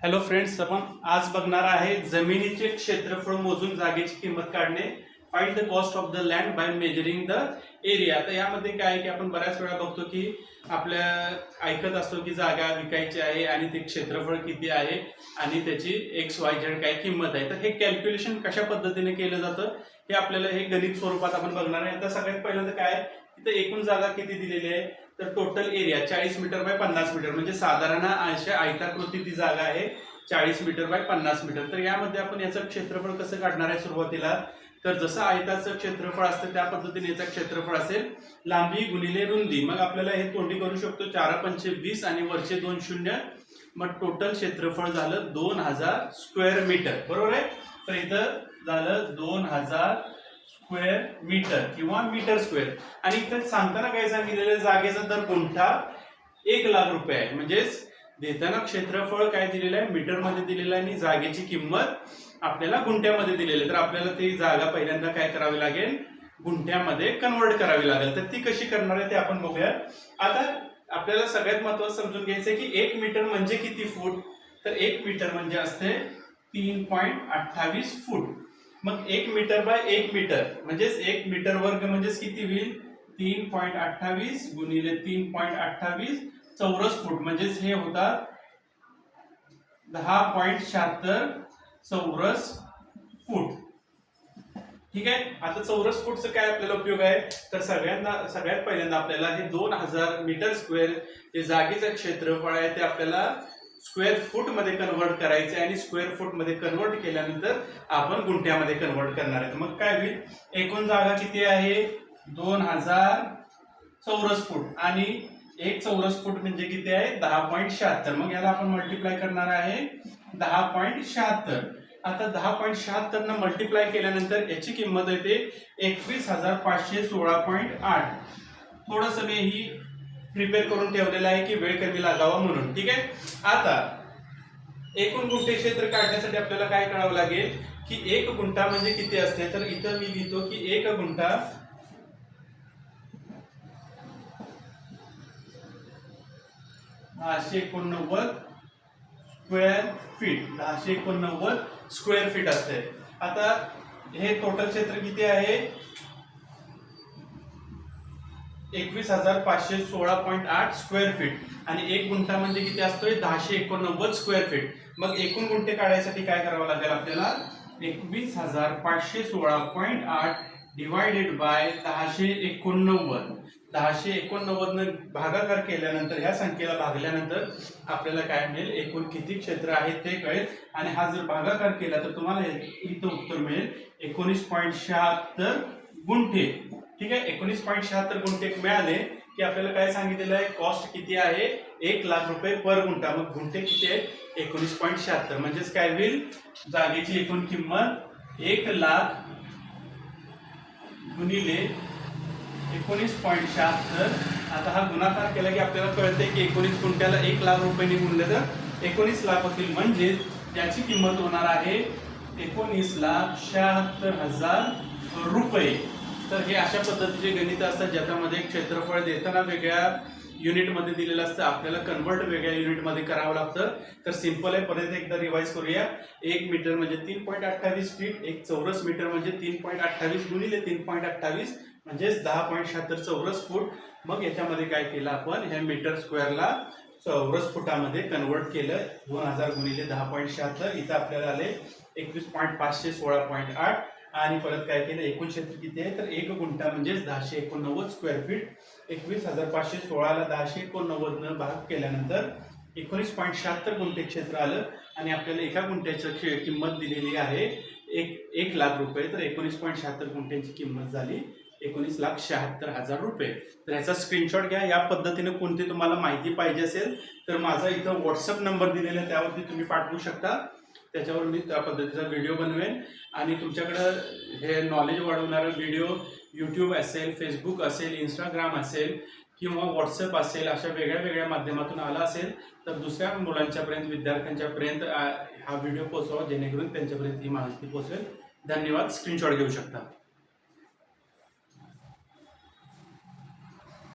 Hello friends, आपण आज बघणार आहे जमिनीचे क्षेत्रफळ मोजून जागेची किंमत काढणे. Find the cost of the land by measuring the area. आता यामध्ये काय आहे की आपण बऱ्याच वेळा बघतो की आपल्या ऐकत असतो की जागा विकायची आहे आणि ते क्षेत्रफळ किती आहे आणि त्याची XYZ काय किंमत आहे. तर हे कॅल्क्युलेशन कशा पद्धतीने केलं जातं हे आपल्याला हे गणित स्वरूपात आपण बघणार आहे. आता सगळ्यात पहिल्यांदा काय तिथे एकूण जागा किती दिलेली आहे, तर total area 40 metre by 50 metre, म्हणजे साधारण अशा आयताकृती ती जागा आहे 40 मीटर बाय 50 मीटर. तर यामध्ये आपण याचं क्षेत्रफळ कसं काढणार आहे सुरुवातीला, तर जसं आयताचं क्षेत्रफळ असतं त्या पद्धतीने याचं क्षेत्रफळ असेल लांबी गुणिले रुंदी. मग आपल्याला हे तोंडी करू शकतो 4×5 = 20 आणि वरचे 2 शून्य, मग टोटल क्षेत्रफळ झालं 2000 स्क्वेअर मीटर. बरोबर आहे. तर इथं झालं 2000 स्क्वेअर मीटर किंवा मीटर स्क्वेअर. आणि इथं सांगताना काय सांगितलेलं, जागेचा दर गुंठा 1,00,000 आहे. म्हणजेच देताना क्षेत्रफळ काय दिलेलं आहे मीटर मध्ये दिलेलं आहे आणि जागेची किंमत आपल्याला गुंठ्यामध्ये दिलेली आहे. तर आपल्याला ती जागा पहिल्यांदा काय करावी लागेल, गुंठ्यामध्ये कन्वर्ट करावी लागेल. तर ती कशी करणार आहे ते आपण बघूया. आता आपल्याला सगळ्यात महत्त्वाचं समजून घ्यायचं आहे की 1 मीटर म्हणजे किती फूट. तर 1 मीटर म्हणजे असते 3.28 फूट. मग 1 मीटर बाय 1 मीटर म्हणजेच 1 मीटर वर्ग म्हणजेच किती होईल, 3.28 गुणिले 3.28 चौरस फूट, म्हणजेच हे होतात 10.76 चौरस फूट. ठीक आहे. आता चौरस फूटचा काय आपल्याला उपयोग आहे, तर सगळ्यात पहिल्यांदा आपल्याला हे 2000 मीटर स्क्वेअर जे जागेचं क्षेत्रफळ आहे ते आपल्याला स्क्वेअर फूट मध्ये कन्वर्ट करायचे आणि स्क्वेअर फूट मध्ये कन्वर्ट केल्यानंतर आपण गुंठ्यामध्ये कन्वर्ट करणार आहे. मग काय होईल, एकूण जागा किती आहे 2000 चौरस फूट आणि 1 चौरस फूट म्हणजे किती आहे 10.76. मग याला आपण मल्टिप्लाय करणार आहे 10.76. आता 10.76 न मल्टिप्लाय केल्यानंतर याची किंमत येते 21,516.8. थोडंसं मी ही प्रिपेअर करून ठेवलेलं आहे की वेळ कमी लागावा म्हणून. ठीक आहे. आता एकूण गुंठे क्षेत्र काढण्यासाठी आपल्याला काय करावं लागेल की 1 गुंठा म्हणजे किती असते, तर इथं मी लिहितो की 1 guntha 1089 square feet. 1089 square feet असते. आता हे टोटल क्षेत्र किती आहे 21,516.8 स्क्वेअर फीट आणि 1 गुंठा म्हणजे किती असतोय 1089 स्क्वेअर फीट. मग एकूण गुंठे काढायसाठी काय करावं लागेल आपल्याला, 21,516.8 डिवायडेड बाय 1089. 1089 न भागाकार केल्यानंतर ह्या संख्येला भागल्यानंतर आपल्याला काय मिळेल, एकूण किती क्षेत्र आहे ते कळेल. आणि हा जर भागाकार केला तर तुम्हाला इथं उत्तर मिळेल 19.76 गुंठे. ठीक आहे. 19.76 गुंठे मिळाले की आपल्याला काय सांगितलेलं आहे, कॉस्ट किती आहे 1,00,000 पर गुंठा. मग गुंठे किती आहे 19.76, म्हणजेच काय होईल जागेची एकूण किंमत 1,00,000 गुणिले 19.76. आता हा गुणाकार केला की आपल्याला कळते की 19 गुंठ्याला 1,00,000 रुपयांनी गुणले तर 19 लाख होतील, म्हणजे त्याची किंमत होणार आहे 19,76,000 रुपये. तर हे अशा पद्धतीचे गणित असतात ज्याच्यामध्ये क्षेत्रफळ देताना वेगळ्या युनिटमध्ये दिलेलं असतं, आपल्याला कन्वर्ट वेगळ्या युनिटमध्ये करावं लागतं. तर सिंपल आहे, परत एकदा रिवाइज करूया. 1 मीटर म्हणजे 3.28 फीट, 1 चौरस मीटर म्हणजे 3.28 गुणिले 3.28 म्हणजेच 10.76 चौरस फूट. मग याच्यामध्ये काय केलं आपण, ह्या मीटर स्क्वेअरला चौरस फुटामध्ये कन्वर्ट केलं. 2000 गुणिले 10.76, इथं आपल्याला आले 21,516.8. आणि परत काय केलं, एकूण क्षेत्र किती आहे तर 1 गुंठा म्हणजेच 1089 स्क्वेअर फीट. 21,516 ला 1089 न भाग केल्यानंतर 19.76 गुंठे क्षेत्र आलं आणि आपल्याला एका गुंठ्याची किंमत दिलेली आहे 1,00,000 रुपये. तर 19.76 गुंठ्याची किंमत झाली 19,76,000 रुपये. तर ह्याचा स्क्रीनशॉट घ्या. या पद्धतीने कोणती तुम्हाला माहिती पाहिजे असेल तर माझा इथं व्हॉट्सअप नंबर दिलेला आहे, त्यावरती तुम्ही पाठवू शकता. त्याच्यावर मी त्या पद्धतीचा व्हिडिओ बनवेन आणि तुमच्याकडं हे नॉलेज वाढवणारा व्हिडिओ यूट्यूब असेल, फेसबुक असेल, इंस्टाग्राम असेल किंवा व्हॉट्सअप असेल, अशा वेगळ्या वेगळ्या माध्यमातून आला असेल तर दुसऱ्या मुलांच्यापर्यंत, विद्यार्थ्यांच्यापर्यंत हा व्हिडिओ पोहोचवा, जेणेकरून त्यांच्यापर्यंत ही माहिती पोहोचेल. धन्यवाद. स्क्रीनशॉट घेऊ शकता.